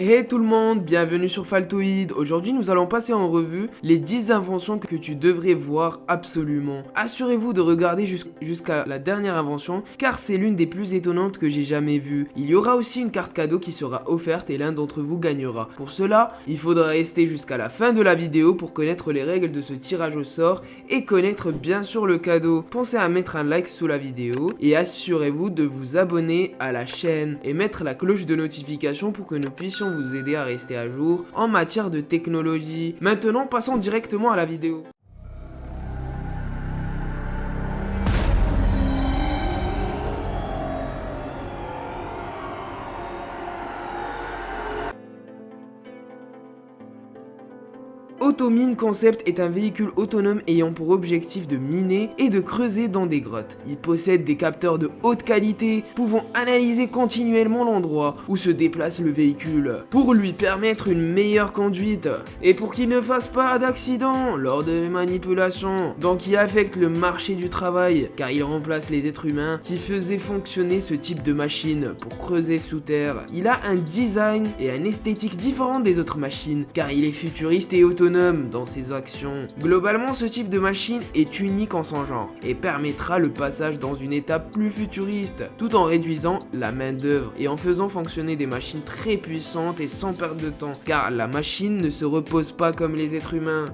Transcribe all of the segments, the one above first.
Hey tout le monde, bienvenue sur Faltoid. Aujourd'hui nous allons passer en revue les 10 inventions que tu devrais voir absolument. Assurez-vous de regarder jusqu'à la dernière invention car c'est l'une des plus étonnantes que j'ai jamais vues. Il y aura aussi une carte cadeau qui sera offerte et l'un d'entre vous gagnera. Pour cela, il faudra rester jusqu'à la fin de la vidéo pour connaître les règles de ce tirage au sort et connaître bien sûr le cadeau. Pensez à mettre un like sous la vidéo et assurez-vous de vous abonner à la chaîne et mettre la cloche de notification pour que nous puissions vous aider à rester à jour en matière de technologie. Maintenant, passons directement à la vidéo. Automine Concept est un véhicule autonome ayant pour objectif de miner et de creuser dans des grottes. Il possède des capteurs de haute qualité pouvant analyser continuellement l'endroit où se déplace le véhicule pour lui permettre une meilleure conduite et pour qu'il ne fasse pas d'accident lors de manipulations, donc qui affecte le marché du travail car il remplace les êtres humains qui faisaient fonctionner ce type de machine pour creuser sous terre. Il a un design et un esthétique différent des autres machines car il est futuriste et autonome dans ses actions. Globalement, ce type de machine est unique en son genre et permettra le passage dans une étape plus futuriste tout en réduisant la main d'œuvre et en faisant fonctionner des machines très puissantes et sans perte de temps car la machine ne se repose pas comme les êtres humains.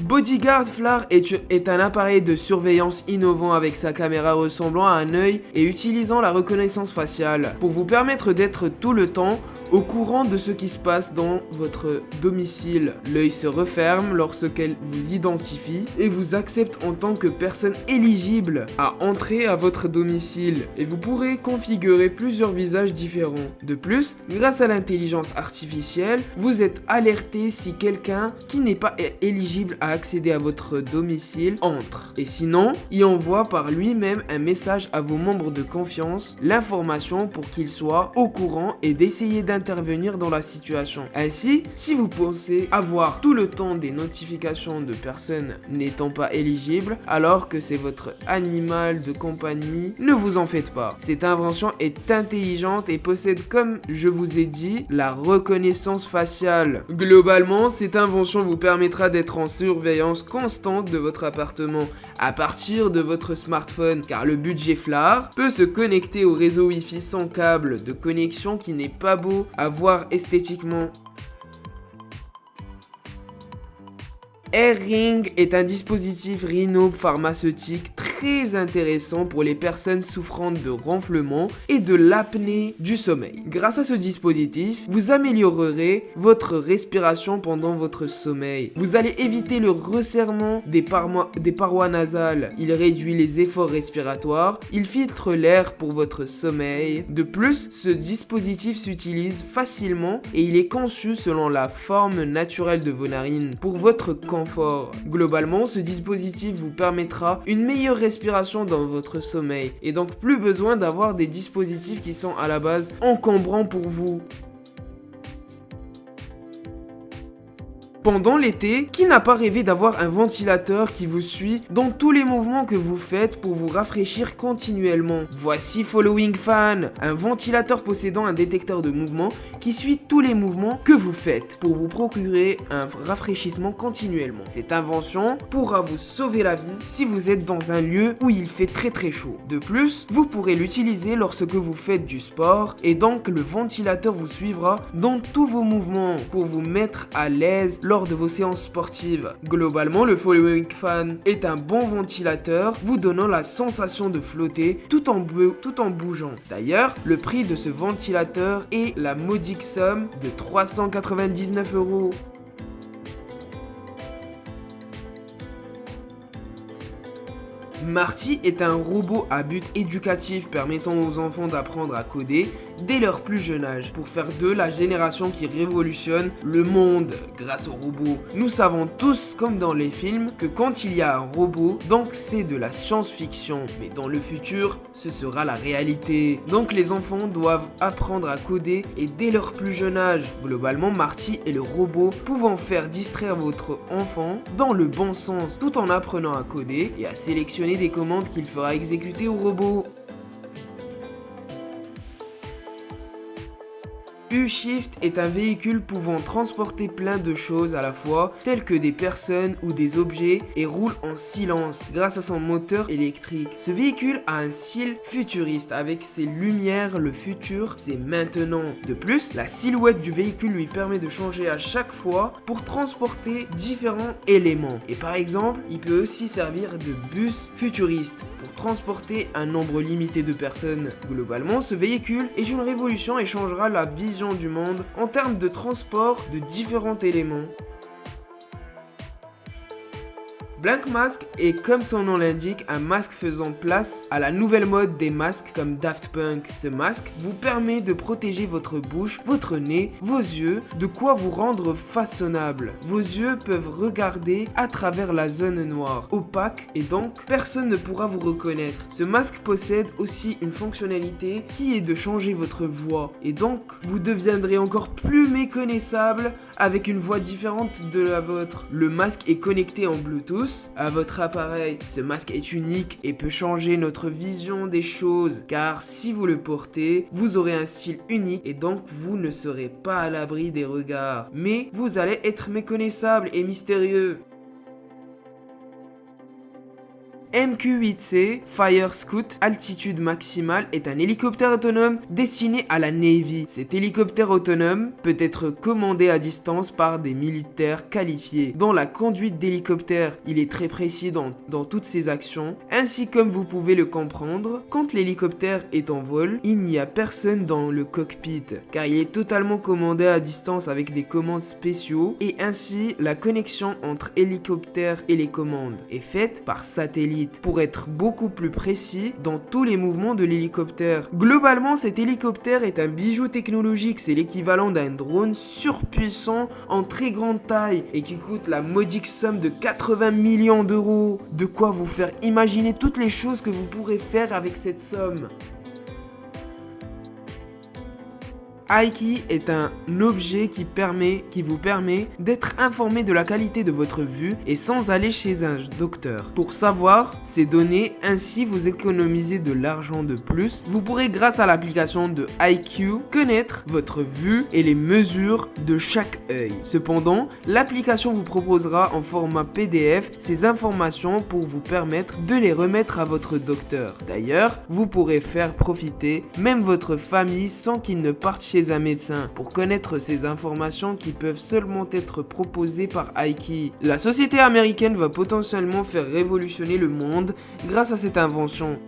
Bodyguard Flare est un appareil de surveillance innovant avec sa caméra ressemblant à un œil et utilisant la reconnaissance faciale pour vous permettre d'être tout le temps au courant de ce qui se passe dans votre domicile. L'œil se referme lorsqu'elle vous identifie et vous accepte en tant que personne éligible à entrer à votre domicile et vous pourrez configurer plusieurs visages différents. De plus, grâce à l'intelligence artificielle, vous êtes alerté si quelqu'un qui n'est pas éligible à accéder à votre domicile entre. Et sinon, il envoie par lui-même un message à vos membres de confiance, l'information pour qu'ils soient au courant et d'essayer d'intervenir dans la situation. Ainsi, si vous pensez avoir tout le temps des notifications de personnes n'étant pas éligibles, alors que c'est votre animal de compagnie, ne vous en faites pas. Cette invention est intelligente et possède, comme je vous ai dit, la reconnaissance faciale. Globalement, cette invention vous permettra d'être en surveillance constante de votre appartement à partir de votre smartphone, car le budget Flare peut se connecter au réseau Wi-Fi sans câble de connexion qui n'est pas beau à voir esthétiquement. AirRing est un dispositif rhino-pharmaceutique très intéressant pour les personnes souffrant de renflement et de l'apnée du sommeil. Grâce à ce dispositif, vous améliorerez votre respiration pendant votre sommeil. Vous allez éviter le resserrement des parois nasales. Il réduit les efforts respiratoires. Il filtre l'air pour votre sommeil. De plus, ce dispositif s'utilise facilement et il est conçu selon la forme naturelle de vos narines pour votre confort. Globalement, ce dispositif vous permettra une meilleure respiration dans votre sommeil et donc plus besoin d'avoir des dispositifs qui sont à la base encombrants pour vous. Pendant l'été, qui n'a pas rêvé d'avoir un ventilateur qui vous suit dans tous les mouvements que vous faites pour vous rafraîchir continuellement? Voici Following Fan, un ventilateur possédant un détecteur de mouvement qui suit tous les mouvements que vous faites pour vous procurer un rafraîchissement continuellement. Cette invention pourra vous sauver la vie si vous êtes dans un lieu où il fait très chaud. De plus, vous pourrez l'utiliser lorsque vous faites du sport et donc le ventilateur vous suivra dans tous vos mouvements pour vous mettre à l'aise lors de vos séances sportives. Globalement, le Following Fan est un bon ventilateur vous donnant la sensation de flotter tout en bougeant. D'ailleurs, le prix de ce ventilateur est la modique somme de 399 €. Marty est un robot à but éducatif permettant aux enfants d'apprendre à coder dès leur plus jeune âge pour faire d'eux la génération qui révolutionne le monde grâce aux robots. Nous savons tous, comme dans les films, que quand il y a un robot, donc c'est de la science-fiction, mais dans le futur, ce sera la réalité. Donc les enfants doivent apprendre à coder et dès leur plus jeune âge. Globalement, Marty est le robot pouvant faire distraire votre enfant dans le bon sens tout en apprenant à coder et à sélectionner des commandes qu'il fera exécuter au robot. U-Shift est un véhicule pouvant transporter plein de choses à la fois, telles que des personnes ou des objets, et roule en silence grâce à son moteur électrique. Ce véhicule a un style futuriste avec ses lumières, le futur, c'est maintenant. De plus, la silhouette du véhicule lui permet de changer à chaque fois pour transporter différents éléments. Et par exemple, il peut aussi servir de bus futuriste pour transporter un nombre limité de personnes. Globalement, ce véhicule est une révolution et changera la vision du monde en termes de transport de différents éléments. Blank Mask est, comme son nom l'indique, un masque faisant place à la nouvelle mode des masques comme Daft Punk. Ce masque vous permet de protéger votre bouche, votre nez, vos yeux, de quoi vous rendre façonnable. Vos yeux peuvent regarder à travers la zone noire, opaque, et donc personne ne pourra vous reconnaître. Ce masque possède aussi une fonctionnalité qui est de changer votre voix, et donc vous deviendrez encore plus méconnaissable avec une voix différente de la vôtre. Le masque est connecté en Bluetooth à votre appareil. Ce masque est unique et peut changer notre vision des choses, car si vous le portez, vous aurez un style unique et donc vous ne serez pas à l'abri des regards, mais vous allez être méconnaissable et mystérieux. MQ-8C Fire Scout altitude maximale est un hélicoptère autonome destiné à la Navy. Cet hélicoptère autonome peut être commandé à distance par des militaires qualifiés. Dans la conduite d'hélicoptère, il est très précis dans toutes ses actions. Ainsi comme vous pouvez le comprendre, quand l'hélicoptère est en vol, il n'y a personne dans le cockpit, car il est totalement commandé à distance avec des commandes spéciaux et ainsi la connexion entre hélicoptère et les commandes est faite par satellite, pour être beaucoup plus précis dans tous les mouvements de l'hélicoptère. Globalement, cet hélicoptère est un bijou technologique, c'est l'équivalent d'un drone surpuissant en très grande taille et qui coûte la modique somme de 80 millions d'euros. De quoi vous faire imaginer toutes les choses que vous pourrez faire avec cette somme. iKey est un objet qui vous permet d'être informé de la qualité de votre vue et sans aller chez un docteur. Pour savoir ces données, ainsi vous économisez de l'argent de plus. Vous pourrez grâce à l'application de iQOO connaître votre vue et les mesures de chaque œil. Cependant, l'application vous proposera en format PDF ces informations pour vous permettre de les remettre à votre docteur. D'ailleurs, vous pourrez faire profiter même votre famille sans qu'il ne parte chez un médecin pour connaître ces informations qui peuvent seulement être proposées par iKey. La société américaine va potentiellement faire révolutionner le monde grâce à cette invention.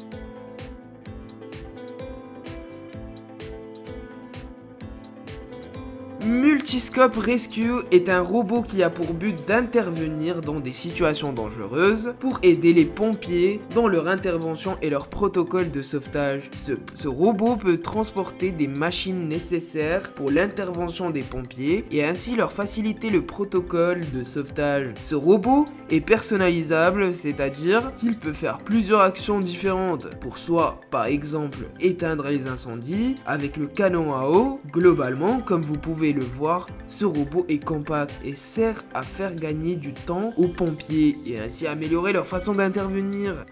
Multiscope Rescue est un robot qui a pour but d'intervenir dans des situations dangereuses pour aider les pompiers dans leur intervention et leur protocole de sauvetage. Ce robot peut transporter des machines nécessaires pour l'intervention des pompiers et ainsi leur faciliter le protocole de sauvetage. Ce robot est personnalisable, c'est-à-dire qu'il peut faire plusieurs actions différentes pour soit par exemple éteindre les incendies avec le canon à eau. Globalement, comme vous pouvez le voir, ce robot est compact et sert à faire gagner du temps aux pompiers et ainsi améliorer leur façon d'intervenir.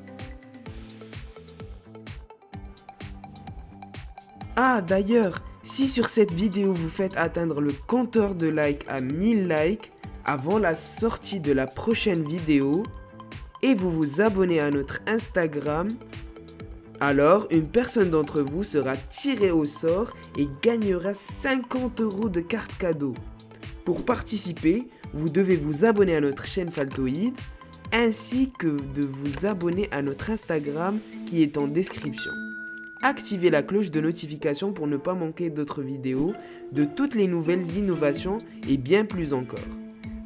Ah d'ailleurs, si sur cette vidéo vous faites atteindre le compteur de likes à 1000 likes avant la sortie de la prochaine vidéo et vous vous abonnez à notre Instagram, alors une personne d'entre vous sera tirée au sort et gagnera 50 € de carte cadeau. Pour participer, vous devez vous abonner à notre chaîne Faltoid ainsi que de vous abonner à notre Instagram qui est en description. Activez la cloche de notification pour ne pas manquer d'autres vidéos, de toutes les nouvelles innovations et bien plus encore.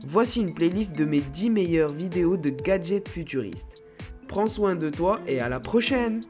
Voici une playlist de mes 10 meilleures vidéos de gadgets futuristes. Prends soin de toi et à la prochaine!